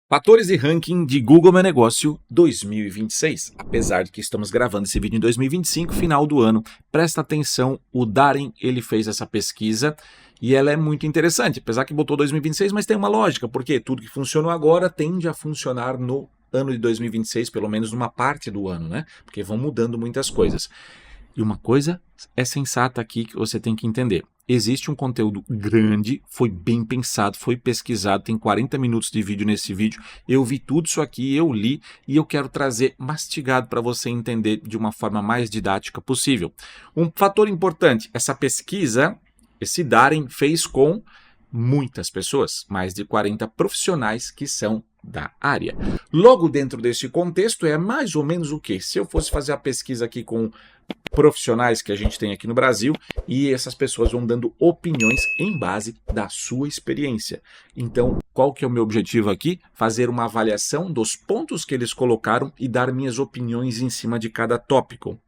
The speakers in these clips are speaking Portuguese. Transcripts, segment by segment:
Fatores de ranking de Google Meu Negócio 2026. Apesar de que estamos gravando esse vídeo em 2025, final do ano, presta atenção, o Darren ele fez essa pesquisa e ela é muito interessante, apesar que botou 2026, mas tem uma lógica, porque tudo que funcionou agora tende a funcionar no ano de 2026, pelo menos numa parte do ano, né? Porque vão mudando muitas coisas. E uma coisa é sensata aqui que você tem que entender. Existe um conteúdo grande, foi bem pensado, foi pesquisado, tem 40 minutos de vídeo nesse vídeo. Eu vi tudo isso aqui, eu li e eu quero trazer mastigado para você entender de uma forma mais didática possível. Um fator importante, essa pesquisa, esse Darren fez com muitas pessoas, mais de 40 profissionais que são da área. Logo dentro desse contexto é mais ou menos o que? Se eu fosse fazer a pesquisa aqui com profissionais que a gente tem aqui no Brasil e essas pessoas vão dando opiniões em base da sua experiência. Então, qual que é o meu objetivo aqui? Fazer uma avaliação dos pontos que eles colocaram e dar minhas opiniões em cima de cada tópico.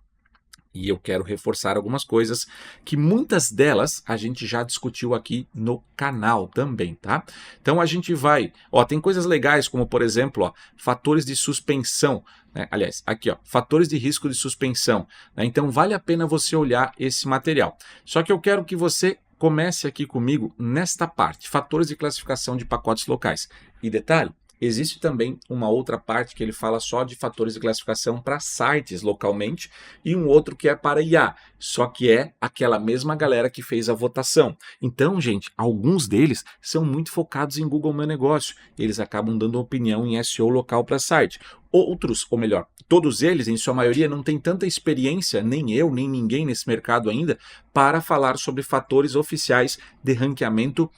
E eu quero reforçar algumas coisas que muitas delas a gente já discutiu aqui no canal também, tá? Então a gente vai, tem coisas legais como, por exemplo, fatores de suspensão, né? Aliás, aqui, fatores de risco de suspensão, né? Então vale a pena você olhar esse material. Só que eu quero que você comece aqui comigo nesta parte, fatores de classificação de pacotes locais. E detalhe, existe também uma outra parte que ele fala só de fatores de classificação para sites localmente e um outro que é para IA, só que é aquela mesma galera que fez a votação. Então, gente, alguns deles são muito focados em Google Meu Negócio. Eles acabam dando opinião em SEO local para site. Outros, ou melhor, todos eles, em sua maioria, não têm tanta experiência, nem eu, nem ninguém nesse mercado ainda, para falar sobre fatores oficiais de ranqueamento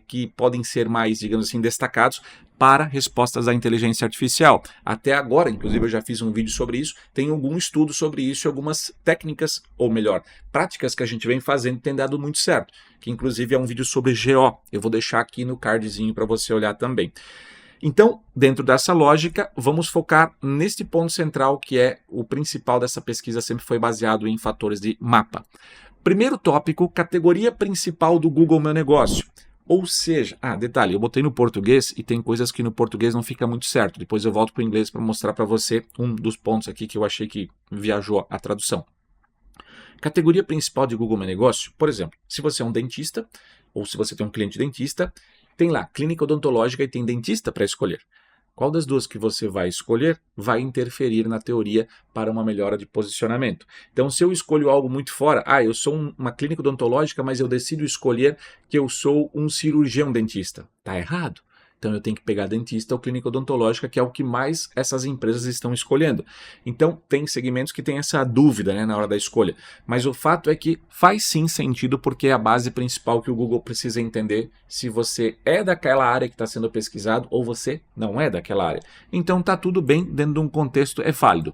que podem ser mais, digamos assim, destacados para respostas da inteligência artificial. Até agora, inclusive eu já fiz um vídeo sobre isso, tem algum estudo sobre isso e algumas técnicas, ou melhor, práticas que a gente vem fazendo tem dado muito certo, que inclusive é um vídeo sobre GO, eu vou deixar aqui no cardzinho para você olhar também. Então, dentro dessa lógica, vamos focar neste ponto central que é o principal dessa pesquisa, sempre foi baseado em fatores de mapa. Primeiro tópico, categoria principal do Google Meu Negócio. Ou seja, detalhe, eu botei no português e tem coisas que no português não fica muito certo. Depois eu volto para o inglês para mostrar para você um dos pontos aqui que eu achei que viajou a tradução. Categoria principal de Google Meu Negócio, por exemplo, se você é um dentista ou se você tem um cliente dentista, tem lá clínica odontológica e tem dentista para escolher. Qual das duas que você vai escolher vai interferir na teoria para uma melhora de posicionamento. Então, se eu escolho algo muito fora, eu sou uma clínica odontológica, mas eu decido escolher que eu sou um cirurgião dentista. Tá errado. Então, eu tenho que pegar dentista ou clínica odontológica, que é o que mais essas empresas estão escolhendo. Então, tem segmentos que tem essa dúvida, né, na hora da escolha. Mas o fato é que faz sim sentido, porque é a base principal que o Google precisa entender se você é daquela área que está sendo pesquisado ou você não é daquela área. Então, tá tudo bem, dentro de um contexto é válido.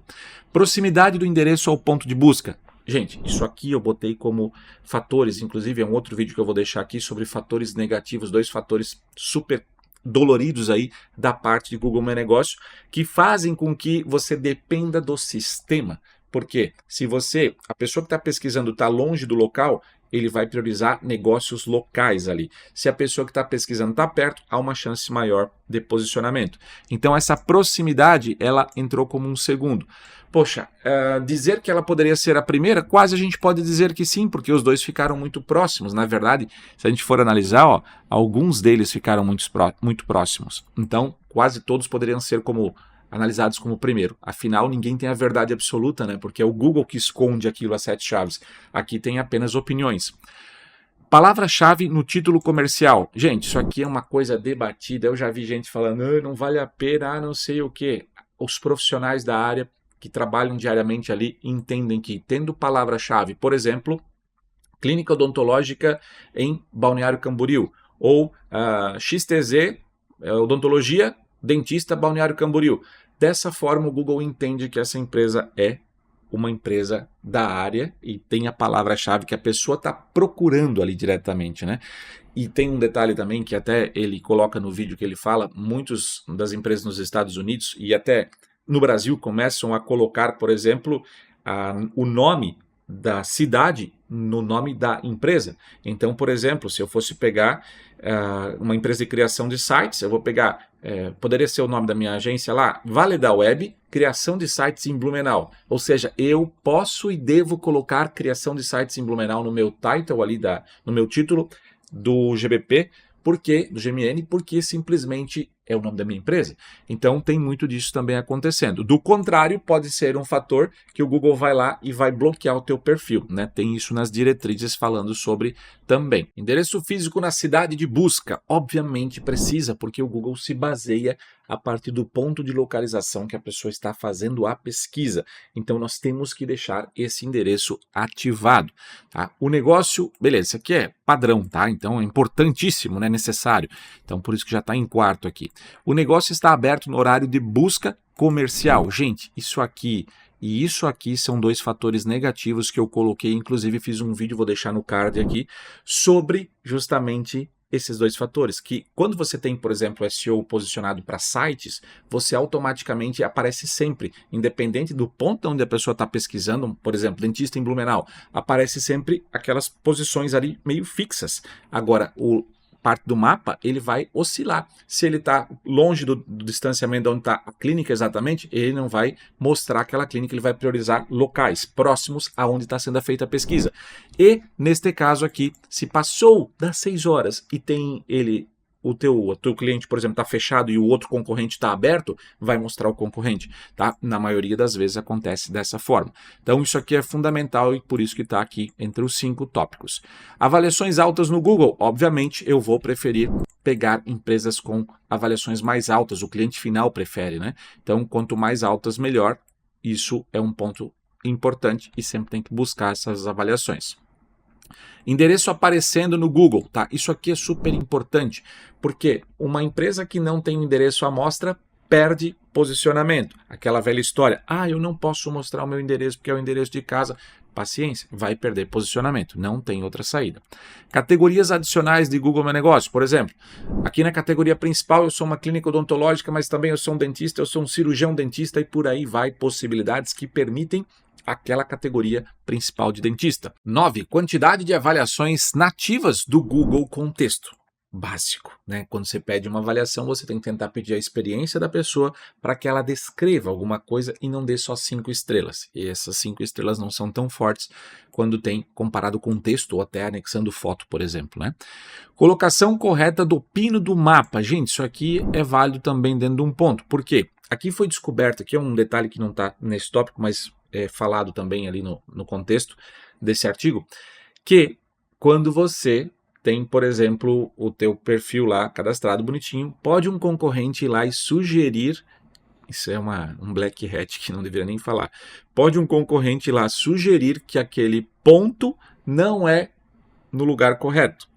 Proximidade do endereço ao ponto de busca. Gente, isso aqui eu botei como fatores, inclusive é um outro vídeo que eu vou deixar aqui sobre fatores negativos, 2 fatores super doloridos aí da parte de Google Meu Negócio, que fazem com que você dependa do sistema. Porque se a pessoa que está pesquisando está longe do local, ele vai priorizar negócios locais ali. Se a pessoa que está pesquisando está perto, há uma chance maior de posicionamento. Então essa proximidade, ela entrou como um segundo. Poxa, dizer que ela poderia ser a primeira, quase a gente pode dizer que sim, porque os dois ficaram muito próximos. Na verdade, se a gente for analisar, alguns deles ficaram muito próximos. Então, quase todos poderiam ser analisados como primeiro. Afinal, ninguém tem a verdade absoluta, né? Porque é o Google que esconde aquilo às 7 chaves. Aqui tem apenas opiniões. Palavra-chave no título comercial. Gente, isso aqui é uma coisa debatida. Eu já vi gente falando, não vale a pena, não sei o quê. Os profissionais da área que trabalham diariamente ali entendem que, tendo palavra-chave, por exemplo, clínica odontológica em Balneário Camboriú, ou XTZ, odontologia, dentista, Balneário Camboriú. Dessa forma, o Google entende que essa empresa é uma empresa da área e tem a palavra-chave que a pessoa está procurando ali diretamente, né? E tem um detalhe também que até ele coloca no vídeo que ele fala, muitas das empresas nos Estados Unidos e até no Brasil começam a colocar, por exemplo, o nome da cidade no nome da empresa. Então, por exemplo, se eu fosse pegar uma empresa de criação de sites, eu vou pegar, poderia ser o nome da minha agência lá, Valida Web, criação de sites em Blumenau. Ou seja, eu posso e devo colocar criação de sites em Blumenau no meu title ali, no meu título do GBP, do GMN, porque simplesmente é o nome da minha empresa. Então tem muito disso também acontecendo. Do contrário, pode ser um fator que o Google vai lá e vai bloquear o teu perfil, né? Tem isso nas diretrizes falando sobre também. Endereço físico na cidade de busca, obviamente precisa, porque o Google se baseia a partir do ponto de localização que a pessoa está fazendo a pesquisa. Então nós temos que deixar esse endereço ativado, tá? O negócio, beleza, isso aqui é padrão, tá? Então é importantíssimo, né? Necessário. Então por isso que já está em quarto aqui. O negócio está aberto no horário de busca comercial. Gente, isso aqui e isso aqui são dois fatores negativos que eu coloquei, inclusive fiz um vídeo, vou deixar no card aqui, sobre justamente esses dois fatores, que quando você tem, por exemplo, SEO posicionado para sites, você automaticamente aparece sempre, independente do ponto onde a pessoa está pesquisando, por exemplo, dentista em Blumenau, aparece sempre aquelas posições ali meio fixas. Agora, parte do mapa, ele vai oscilar. Se ele está longe do distanciamento de onde está a clínica exatamente, ele não vai mostrar aquela clínica, ele vai priorizar locais próximos aonde está sendo feita a pesquisa. E, neste caso aqui, se passou das 6 horas e tem o teu cliente, por exemplo, está fechado e o outro concorrente está aberto, vai mostrar o concorrente, tá? Na maioria das vezes acontece dessa forma. Então isso aqui é fundamental e por isso que está aqui entre os 5 tópicos. Avaliações altas no Google, obviamente eu vou preferir pegar empresas com avaliações mais altas, o cliente final prefere, né? Então quanto mais altas, melhor. Isso é um ponto importante e sempre tem que buscar essas avaliações. Endereço aparecendo no Google, tá? Isso aqui é super importante, porque uma empresa que não tem endereço à mostra perde posicionamento. Aquela velha história, eu não posso mostrar o meu endereço porque é o endereço de casa. Paciência, vai perder posicionamento, não tem outra saída. Categorias adicionais de Google Meu Negócio, por exemplo, aqui na categoria principal eu sou uma clínica odontológica, mas também eu sou um dentista, eu sou um cirurgião dentista e por aí vai possibilidades que permitem aquela categoria principal de dentista. 9. Quantidade de avaliações nativas do Google com texto. Básico, né? Quando você pede uma avaliação, você tem que tentar pedir a experiência da pessoa para que ela descreva alguma coisa e não dê só 5 estrelas. E essas 5 estrelas não são tão fortes quando tem comparado com texto ou até anexando foto, por exemplo, né? Colocação correta do pino do mapa. Gente, isso aqui é válido também dentro de um ponto. Por quê? Aqui foi descoberto, aqui é um detalhe que não está nesse tópico, mas é falado também ali no contexto desse artigo, que quando você tem, por exemplo, o teu perfil lá cadastrado bonitinho, pode um concorrente ir lá e sugerir, isso é um black hat que não deveria nem falar, pode um concorrente ir lá sugerir que aquele ponto não é no lugar correto.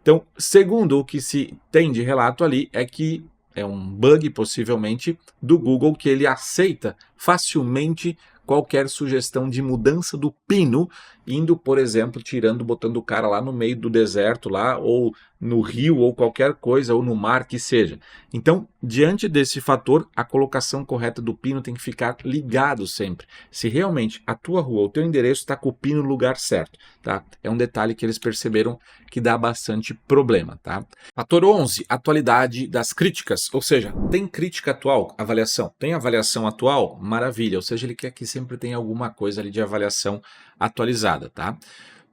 Então, segundo o que se tem de relato ali, é que é um bug, possivelmente, do Google, que ele aceita facilmente qualquer sugestão de mudança do pino, indo, por exemplo, botando o cara lá no meio do deserto, lá, ou no rio, ou qualquer coisa, ou no mar, que seja. Então, diante desse fator, a colocação correta do pino tem que ficar ligado sempre. Se realmente a tua rua, o teu endereço está com o pino no lugar certo, tá? É um detalhe que eles perceberam que dá bastante problema, tá? Fator 11, atualidade das críticas, ou seja, tem crítica atual, avaliação, tem avaliação atual, maravilha, ou seja, ele quer que sempre tenha alguma coisa ali de avaliação atualizada, tá?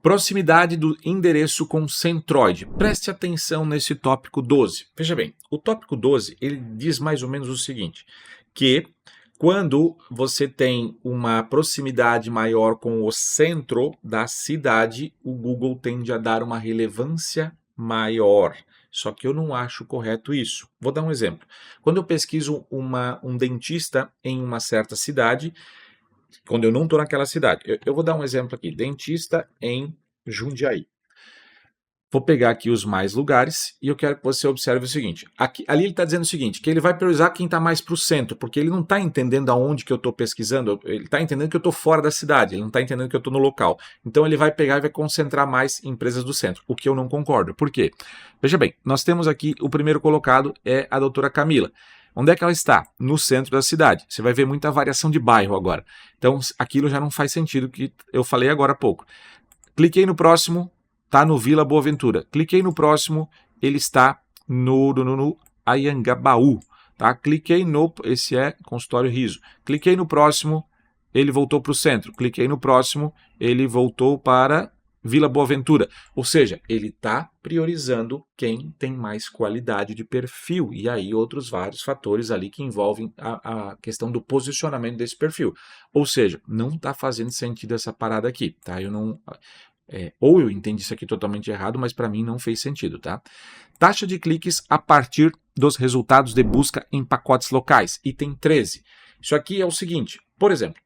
Proximidade do endereço com centroide. Preste atenção nesse tópico 12. Veja bem, o tópico 12, ele diz mais ou menos o seguinte, que quando você tem uma proximidade maior com o centro da cidade, o Google tende a dar uma relevância maior. Só que eu não acho correto isso. Vou dar um exemplo. Quando eu pesquiso um dentista em uma certa cidade, quando eu não estou naquela cidade, eu vou dar um exemplo aqui, dentista em Jundiaí. Vou pegar aqui os mais lugares e eu quero que você observe o seguinte, ali ele está dizendo o seguinte, que ele vai priorizar quem está mais para o centro, porque ele não está entendendo aonde que eu estou pesquisando, ele está entendendo que eu estou fora da cidade, ele não está entendendo que eu estou no local. Então ele vai pegar e vai concentrar mais empresas do centro, o que eu não concordo. Por quê? Veja bem, nós temos aqui, o primeiro colocado é a doutora Camila. Onde é que ela está? No centro da cidade. Você vai ver muita variação de bairro agora. Então, aquilo já não faz sentido que eu falei agora há pouco. Cliquei no próximo, está no Vila Boaventura. Cliquei no próximo, ele está no Anhangabaú. Tá? Cliquei no... Esse é consultório Riso. Cliquei no próximo, ele voltou para o centro. Cliquei no próximo, ele voltou para Vila Boaventura. Ou seja, ele está priorizando quem tem mais qualidade de perfil. E aí outros vários fatores ali que envolvem a questão do posicionamento desse perfil. Ou seja, não está fazendo sentido essa parada aqui. Tá? Eu não... ou eu entendi isso aqui totalmente errado, mas para mim não fez sentido, tá? Taxa de cliques a partir dos resultados de busca em pacotes locais, item 13. Isso aqui é o seguinte, por exemplo,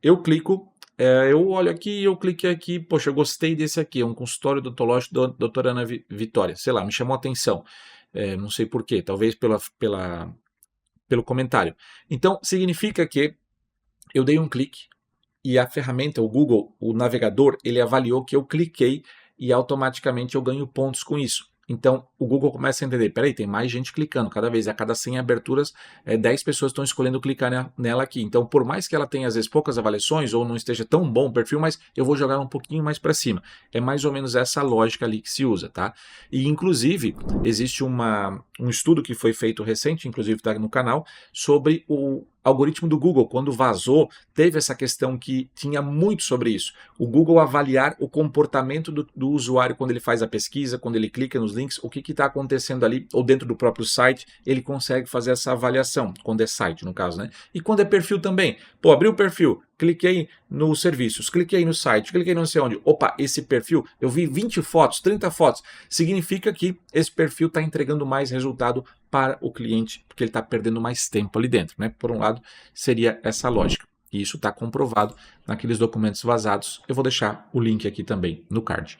eu clico, eu olho aqui, eu cliquei aqui, poxa, eu gostei desse aqui, é um consultório odontológico da doutora Ana Vitória, sei lá, me chamou a atenção, não sei porquê, talvez pelo comentário. Então, significa que eu dei um clique, e a ferramenta, o Google, o navegador, ele avaliou que eu cliquei e automaticamente eu ganho pontos com isso. Então, o Google começa a entender, peraí, tem mais gente clicando, cada vez, a cada 100 aberturas, 10 pessoas estão escolhendo clicar nela aqui. Então, por mais que ela tenha, às vezes, poucas avaliações ou não esteja tão bom o perfil, mas eu vou jogar um pouquinho mais para cima. É mais ou menos essa lógica ali que se usa, tá? E, inclusive, existe um estudo que foi feito recente, inclusive está no canal, sobre o algoritmo do Google, quando vazou, teve essa questão que tinha muito sobre isso. O Google avaliar o comportamento do usuário quando ele faz a pesquisa, quando ele clica nos links, o que está acontecendo ali, ou dentro do próprio site, ele consegue fazer essa avaliação, quando é site, no caso, né? E quando é perfil também. Pô, abri o perfil, cliquei nos serviços, cliquei no site, cliquei não sei onde. Opa, esse perfil, eu vi 20 fotos, 30 fotos. Significa que esse perfil está entregando mais resultado para o cliente, porque ele está perdendo mais tempo ali dentro, né? Por um lado, seria essa lógica. E isso está comprovado naqueles documentos vazados. Eu vou deixar o link aqui também no card.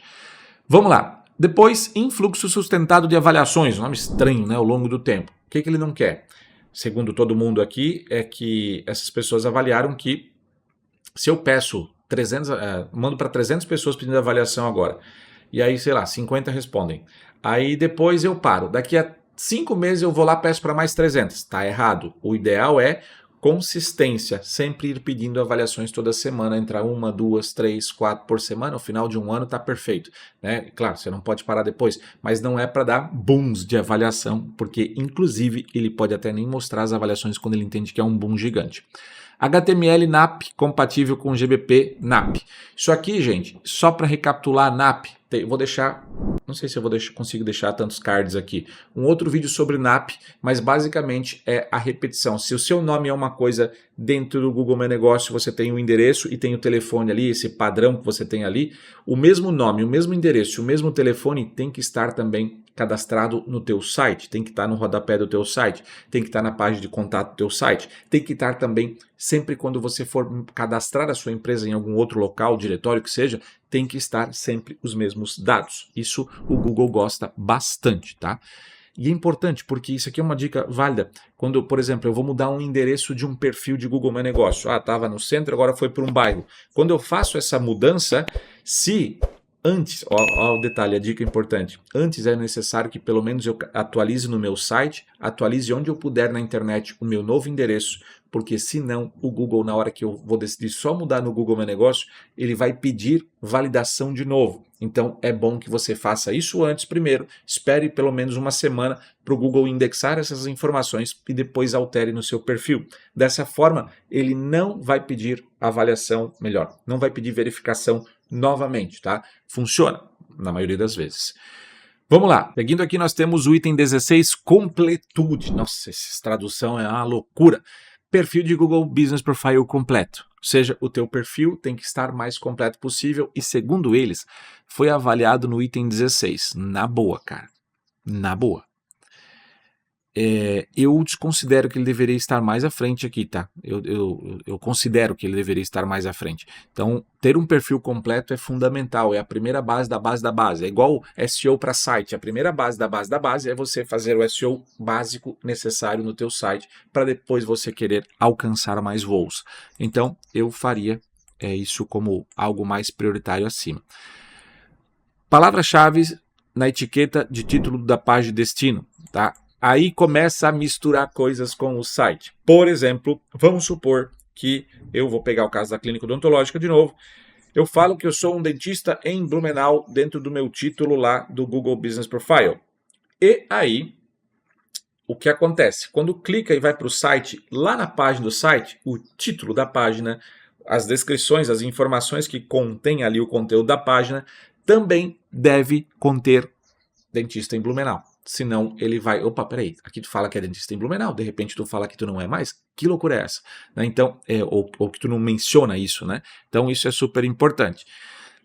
Vamos lá. Depois, influxo sustentado de avaliações. Um nome estranho, né? Ao longo do tempo. O que ele não quer? Segundo todo mundo aqui, é que essas pessoas avaliaram que se eu peço 300, mando para 300 pessoas pedindo avaliação agora, e aí, sei lá, 50 respondem. Aí depois eu paro. Daqui a 5 meses eu vou lá e peço para mais 300. Está errado. O ideal é consistência, sempre ir pedindo avaliações toda semana, entrar 1, 2, 3, 4 por semana, no final de um ano está perfeito, né? Claro, você não pode parar depois, mas não é para dar booms de avaliação, porque inclusive ele pode até nem mostrar as avaliações quando ele entende que é um boom gigante. HTML NAP compatível com GBP NAP. Isso aqui, gente, só para recapitular NAP, vou deixar, não sei se eu consigo deixar tantos cards aqui, um outro vídeo sobre NAP, mas basicamente é a repetição. Se o seu nome é uma coisa dentro do Google Meu Negócio, você tem o endereço e tem o telefone ali, esse padrão que você tem ali, o mesmo nome, o mesmo endereço, o mesmo telefone tem que estar também cadastrado no teu site, tem que estar no rodapé do teu site, tem que estar na página de contato do teu site, tem que estar também, sempre quando você for cadastrar a sua empresa em algum outro local, diretório que seja, tem que estar sempre os mesmos dados. Isso o Google gosta bastante, tá? E é importante porque isso aqui é uma dica válida. Quando, por exemplo, eu vou mudar um endereço de um perfil de Google Meu Negócio. Estava no centro, agora foi para um bairro. Quando eu faço essa mudança, se antes, ó o detalhe, a dica importante, antes é necessário que pelo menos eu atualize no meu site, atualize onde eu puder na internet o meu novo endereço, porque senão o Google, na hora que eu vou decidir só mudar no Google Meu Negócio, ele vai pedir validação de novo. Então é bom que você faça isso antes primeiro, espere pelo menos uma semana para o Google indexar essas informações e depois altere no seu perfil. Dessa forma, ele não vai pedir avaliação melhor, não vai pedir verificação novamente, tá? Funciona na maioria das vezes. Vamos lá, seguindo aqui nós temos o item 16, completude. Nossa, essa tradução é uma loucura. Perfil de Google Business Profile completo. Ou seja, o teu perfil tem que estar mais completo possível e, segundo eles, foi avaliado no item 16. Na boa, cara. Na boa. Eu desconsidero que ele deveria estar mais à frente aqui, tá? Eu considero que ele deveria estar mais à frente. Então, ter um perfil completo é fundamental, é a primeira base da base da base. É igual SEO para site, a primeira base da base é você fazer o SEO básico necessário no teu site para depois você querer alcançar mais voos. Então, eu faria isso como algo mais prioritário acima. Palavras-chave na etiqueta de título da página de destino, tá? Aí começa a misturar coisas com o site. Por exemplo, vamos supor que eu vou pegar o caso da clínica odontológica de novo. eu falo que eu sou um dentista em Blumenau dentro do meu título lá do Google Business Profile. E aí, o que acontece? Quando clica e vai para o site, lá na página do site, o título da página, as descrições, as informações que contém ali o conteúdo da página, também deve conter dentista em Blumenau. Senão ele vai, opa, peraí, aqui tu fala que é dentista em Blumenau, de repente tu fala que tu não é mais, que loucura é essa? Né? Então, ou que tu não menciona isso, né? Então isso é super importante.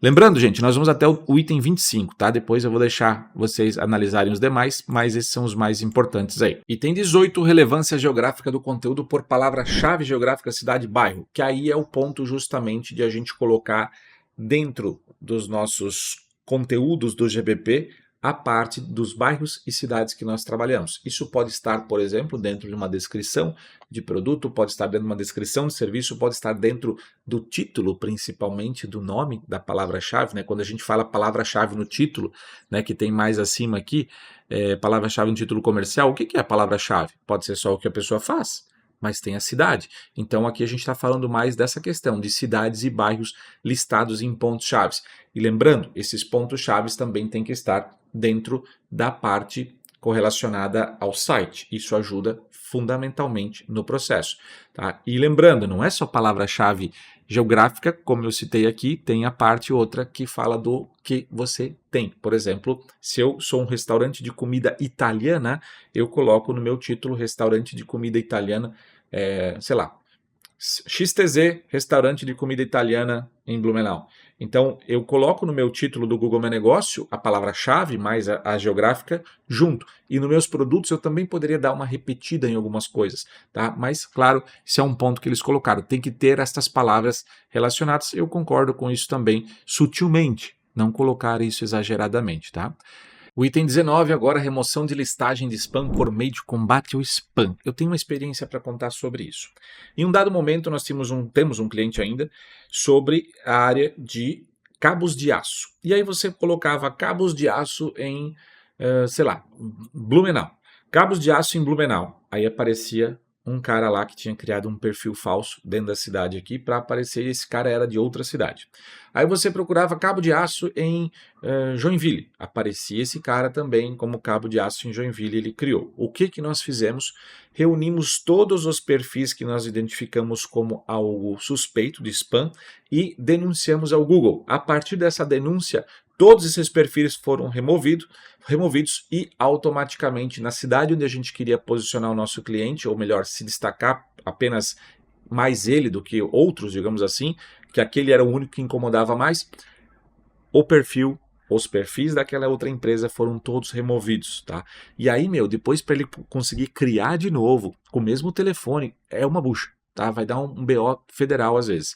Lembrando, gente, nós vamos até o item 25, tá? Depois eu vou deixar vocês analisarem os demais, mas esses são os mais importantes aí. Item 18, relevância geográfica do conteúdo por palavra-chave geográfica, cidade, bairro, que aí é o ponto justamente de a gente colocar dentro dos nossos conteúdos do GBP a parte dos bairros e cidades que nós trabalhamos. Isso pode estar, por exemplo, dentro de uma descrição de produto, pode estar dentro de uma descrição de serviço, pode estar dentro do título, principalmente do nome da palavra-chave, né? Quando a gente fala palavra-chave no título, né, que tem mais acima aqui, palavra-chave no título comercial, o que é a palavra-chave? Pode ser só o que a pessoa faz, mas tem a cidade. Então aqui a gente está falando mais dessa questão de cidades e bairros listados em pontos-chave. E lembrando, esses pontos-chave também têm que estar dentro da parte correlacionada ao site. Isso ajuda fundamentalmente no processo. Tá? E lembrando, não é só palavra-chave geográfica, como eu citei aqui, tem a parte outra que fala do que você tem. Por exemplo, se eu sou um restaurante de comida italiana, eu coloco no meu título restaurante de comida italiana, sei lá, XTZ, restaurante de comida italiana em Blumenau. Então, eu coloco no meu título do Google Meu Negócio a palavra-chave mais a geográfica junto. E nos meus produtos eu também poderia dar uma repetida em algumas coisas, tá? Mas, claro, isso é um ponto que eles colocaram. Tem que ter estas palavras relacionadas. Eu concordo com isso também, sutilmente. Não colocar isso exageradamente, tá? O item 19 agora, remoção de listagem de spam por meio de combate ao spam. Eu tenho uma experiência para contar sobre isso. Em um dado momento nós temos um cliente ainda sobre a área de cabos de aço. E aí você colocava cabos de aço em, sei lá, Blumenau. Cabos de aço em Blumenau. Aí aparecia um cara lá que tinha criado um perfil falso dentro da cidade aqui para aparecer, esse cara era de outra cidade. Aí você procurava cabo de aço em Joinville, aparecia esse cara também como cabo de aço em Joinville, ele criou. O que nós fizemos? Reunimos todos os perfis que nós identificamos como algo suspeito de spam e denunciamos ao Google. A partir dessa denúncia, todos esses perfis foram removidos e automaticamente na cidade onde a gente queria posicionar o nosso cliente, ou melhor, se destacar apenas mais ele do que outros, digamos assim, que aquele era o único que incomodava mais, os perfis daquela outra empresa foram todos removidos, tá? E aí, depois para ele conseguir criar de novo com o mesmo telefone, é uma bucha. Tá? Vai dar um BO federal às vezes.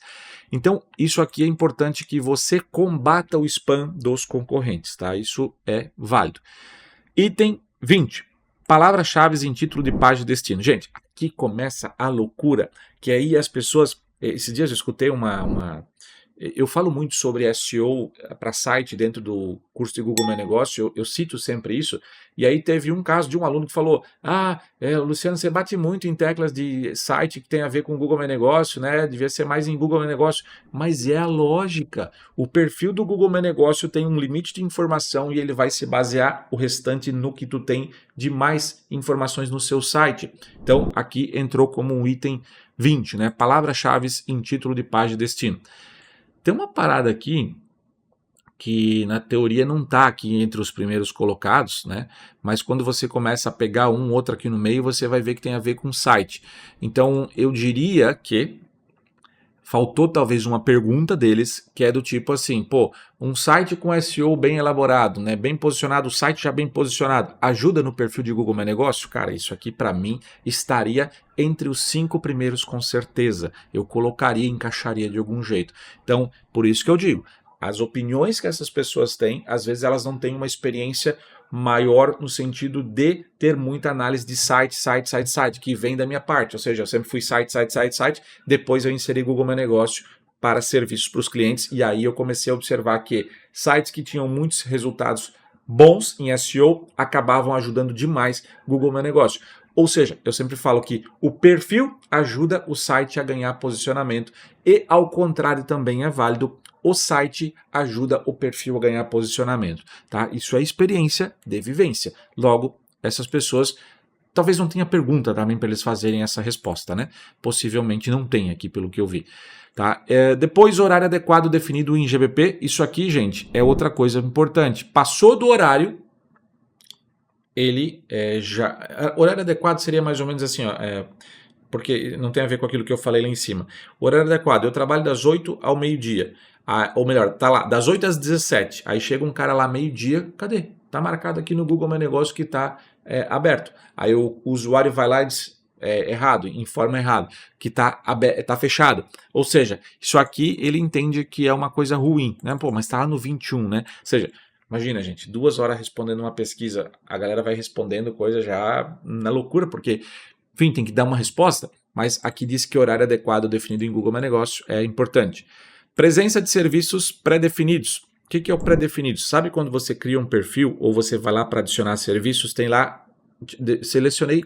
Então, isso aqui é importante que você combata o spam dos concorrentes, tá? Isso é válido. Item 20. Palavras-chave em título de página de destino. Gente, aqui começa a loucura, que aí as pessoas... Esses dias eu escutei eu falo muito sobre SEO para site dentro do curso de Google Meu Negócio, eu cito sempre isso, e aí teve um caso de um aluno que falou, Luciano, você bate muito em teclas de site que tem a ver com Google Meu Negócio, né? Devia ser mais em Google Meu Negócio, mas é a lógica, o perfil do Google Meu Negócio tem um limite de informação e ele vai se basear o restante no que tu tem de mais informações no seu site. Então, aqui entrou como um item 20, né? Palavras-chave em título de página de destino. Tem uma parada aqui que na teoria não está aqui entre os primeiros colocados, né? Mas quando você começa a pegar um outro aqui no meio, você vai ver que tem a ver com site. Então eu diria que faltou talvez uma pergunta deles, que é do tipo assim, um site com SEO bem elaborado, né, bem posicionado, o site já bem posicionado, ajuda no perfil de Google Meu Negócio? Cara, isso aqui para mim estaria entre os 5 primeiros com certeza. Eu colocaria, encaixaria de algum jeito. Então, por isso que eu digo, as opiniões que essas pessoas têm, às vezes elas não têm uma experiência maior no sentido de ter muita análise de site, que vem da minha parte, ou seja, eu sempre fui site, depois eu inseri Google Meu Negócio para serviços para os clientes, e aí eu comecei a observar que sites que tinham muitos resultados bons em SEO acabavam ajudando demais Google Meu Negócio. Ou seja, eu sempre falo que o perfil ajuda o site a ganhar posicionamento e ao contrário também é válido, o site ajuda o perfil a ganhar posicionamento, tá? Isso é experiência de vivência. Logo, essas pessoas talvez não tenha pergunta também para eles fazerem essa resposta, né? Possivelmente não tem aqui, pelo que eu vi. Tá? Depois, horário adequado definido em GBP. Isso aqui, gente, é outra coisa importante. Passou do horário, ele já... Horário adequado seria mais ou menos assim, ó, porque não tem a ver com aquilo que eu falei lá em cima. O horário adequado, eu trabalho das 8 ao meio-dia. Ou melhor, tá lá, das 8 às 17. Aí chega um cara lá meio-dia, cadê? Tá marcado aqui no Google Meu Negócio que tá aberto. Aí o usuário vai lá e diz errado, informa errado, que tá fechado. Ou seja, isso aqui ele entende que é uma coisa ruim, né? Pô, mas tá lá no 21, né? Ou seja, imagina, gente, 2 horas respondendo uma pesquisa, a galera vai respondendo coisa já na loucura, porque, enfim, tem que dar uma resposta, mas aqui diz que o horário adequado definido em Google Meu Negócio é importante. Presença de serviços pré-definidos. O que é o pré-definido? Sabe quando você cria um perfil ou você vai lá para adicionar serviços, tem lá, selecionei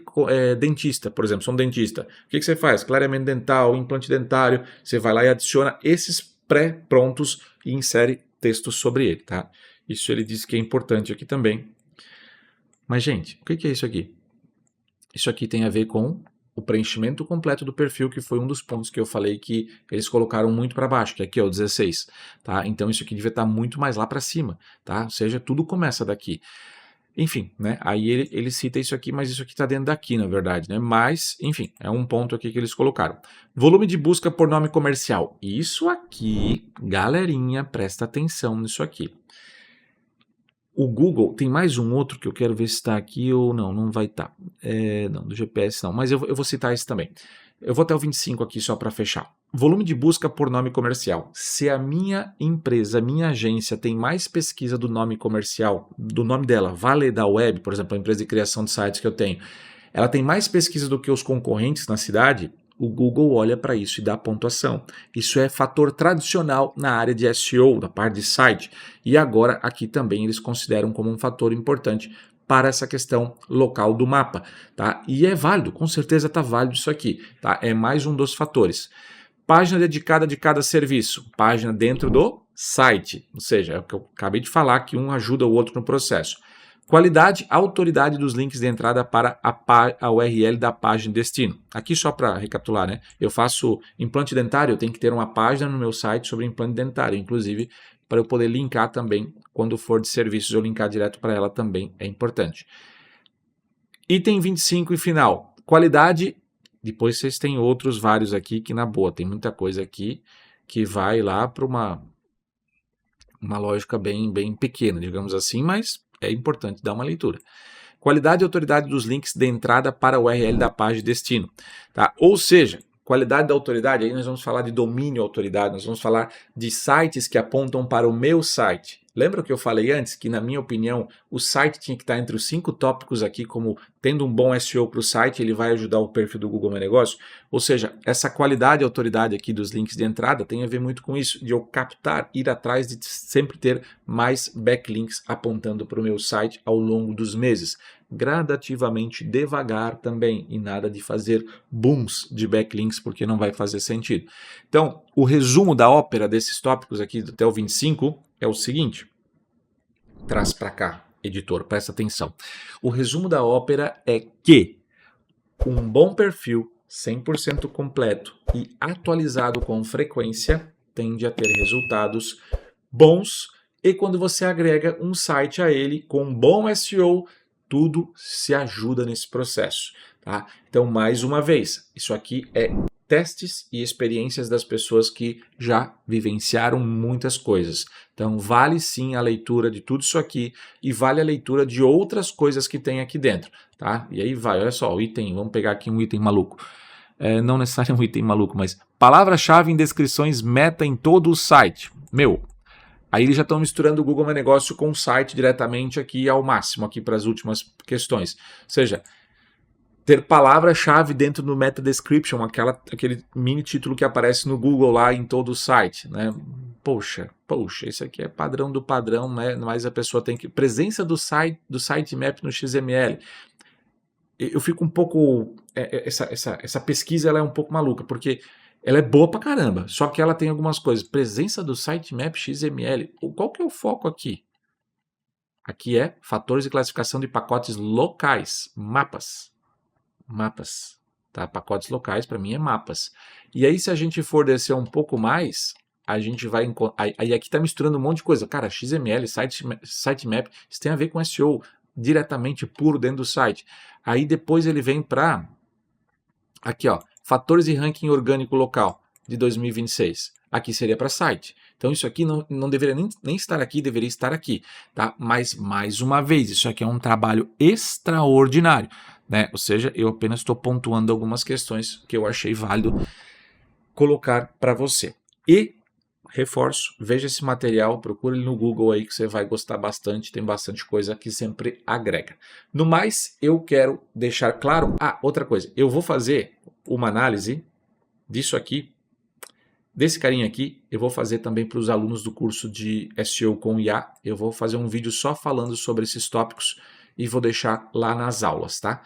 dentista, por exemplo, sou um dentista. O que você faz? Clareamento dental, implante dentário, você vai lá e adiciona esses pré-prontos e insere texto sobre ele, tá? Isso ele diz que é importante aqui também. Mas, gente, o que é isso aqui? Isso aqui tem a ver com o preenchimento completo do perfil, que foi um dos pontos que eu falei que eles colocaram muito para baixo, que aqui é o 16, tá? Então isso aqui devia estar muito mais lá para cima, tá? Ou seja, tudo começa daqui. Enfim, né? Aí ele cita isso aqui, mas isso aqui está dentro daqui, na verdade, né? Mas, enfim, é um ponto aqui que eles colocaram. Volume de busca por nome comercial. Isso aqui, galerinha, presta atenção nisso aqui. O Google, tem mais um outro que eu quero ver se está aqui ou não, não vai estar. Não, do GPS não, mas eu vou citar esse também. Eu vou até o 25 aqui só para fechar. Volume de busca por nome comercial. Se a minha empresa, minha agência tem mais pesquisa do nome comercial, do nome dela, Vale da Web, por exemplo, a empresa de criação de sites que eu tenho, ela tem mais pesquisa do que os concorrentes na cidade, o Google olha para isso e dá pontuação. Isso é fator tradicional na área de SEO, da parte de site. E agora aqui também eles consideram como um fator importante para essa questão local do mapa, tá? E é válido, com certeza está válido isso aqui, tá? É mais um dos fatores. Página dedicada de cada serviço, página dentro do site, ou seja, é o que eu acabei de falar, que um ajuda o outro no processo. Qualidade, autoridade dos links de entrada para a URL da página de destino. Aqui só para recapitular, né? Eu faço implante dentário, eu tenho que ter uma página no meu site sobre implante dentário, inclusive para eu poder linkar também, quando for de serviços, eu linkar direto para ela também é importante. Item 25 e final. Qualidade, depois vocês têm outros vários aqui que na boa, tem muita coisa aqui que vai lá para uma lógica bem pequena, digamos assim, mas é importante dar uma leitura. Qualidade e autoridade dos links de entrada para a URL da página de destino. Tá? Ou seja, qualidade da autoridade, aí nós vamos falar de domínio autoridade, nós vamos falar de sites que apontam para o meu site. Lembra que eu falei antes que, na minha opinião, o site tinha que estar entre os 5 tópicos aqui, como tendo um bom SEO para o site, ele vai ajudar o perfil do Google Meu Negócio? Ou seja, essa qualidade e autoridade aqui dos links de entrada tem a ver muito com isso, de eu captar, ir atrás de sempre ter mais backlinks apontando para o meu site ao longo dos meses. Gradativamente, devagar também, e nada de fazer booms de backlinks, porque não vai fazer sentido. Então, o resumo da ópera desses tópicos aqui até o 25 é o seguinte, traz para cá, editor, presta atenção. O resumo da ópera é que um bom perfil 100% completo e atualizado com frequência tende a ter resultados bons, e quando você agrega um site a ele com um bom SEO, tudo se ajuda nesse processo, tá? Então, mais uma vez, isso aqui é testes e experiências das pessoas que já vivenciaram muitas coisas. Então, vale sim a leitura de tudo isso aqui e vale a leitura de outras coisas que tem aqui dentro, tá? E aí vai, olha só, o item, vamos pegar aqui um item maluco. Não necessariamente um item maluco, mas palavra-chave em descrições meta em todo o site. Aí eles já estão misturando o Google Meu Negócio com o site diretamente aqui ao máximo, aqui para as últimas questões. Ou seja, ter palavra-chave dentro do meta description, aquele mini título que aparece no Google lá em todo o site, né? Poxa, isso aqui é padrão do padrão, né? Mas a pessoa tem que... Presença do sitemap no XML. eu fico um pouco... Essa pesquisa ela é um pouco maluca, porque ela é boa pra caramba, só que ela tem algumas coisas. Presença do sitemap XML. Qual que é o foco aqui? Aqui é fatores de classificação de pacotes locais, mapas. Mapas, tá? Pacotes locais para mim é mapas. E aí se a gente for descer um pouco mais, a gente vai... Aí aqui está misturando um monte de coisa. Cara, XML, sitemap, isso tem a ver com SEO diretamente puro dentro do site. Aí depois ele vem para... Aqui, ó, fatores de ranking orgânico local de 2026. Aqui seria para site. Então isso aqui não deveria nem estar aqui, deveria estar aqui, tá? Mas, mais uma vez, isso aqui é um trabalho extraordinário, né? Ou seja, eu apenas estou pontuando algumas questões que eu achei válido colocar para você. E, reforço, veja esse material, procure ele no Google aí que você vai gostar bastante, tem bastante coisa que sempre agrega. No mais, eu quero deixar claro... outra coisa, eu vou fazer uma análise disso aqui, desse carinha aqui, eu vou fazer também para os alunos do curso de SEO com IA. Eu vou fazer um vídeo só falando sobre esses tópicos e vou deixar lá nas aulas, tá?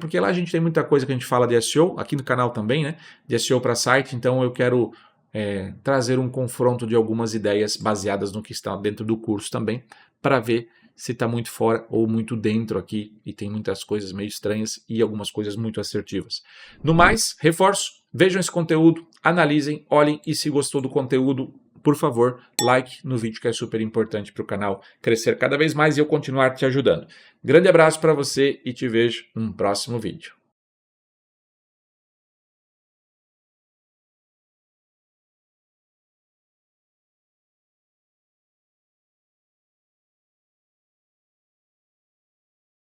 Porque lá a gente tem muita coisa que a gente fala de SEO, aqui no canal também, né? De SEO para site, então eu quero trazer um confronto de algumas ideias baseadas no que está dentro do curso também, para ver se está muito fora ou muito dentro aqui, e tem muitas coisas meio estranhas e algumas coisas muito assertivas. No mais, reforço, vejam esse conteúdo, analisem, olhem, e se gostou do conteúdo, por favor, like no vídeo que é super importante para o canal crescer cada vez mais e eu continuar te ajudando. Grande abraço para você e te vejo num próximo vídeo.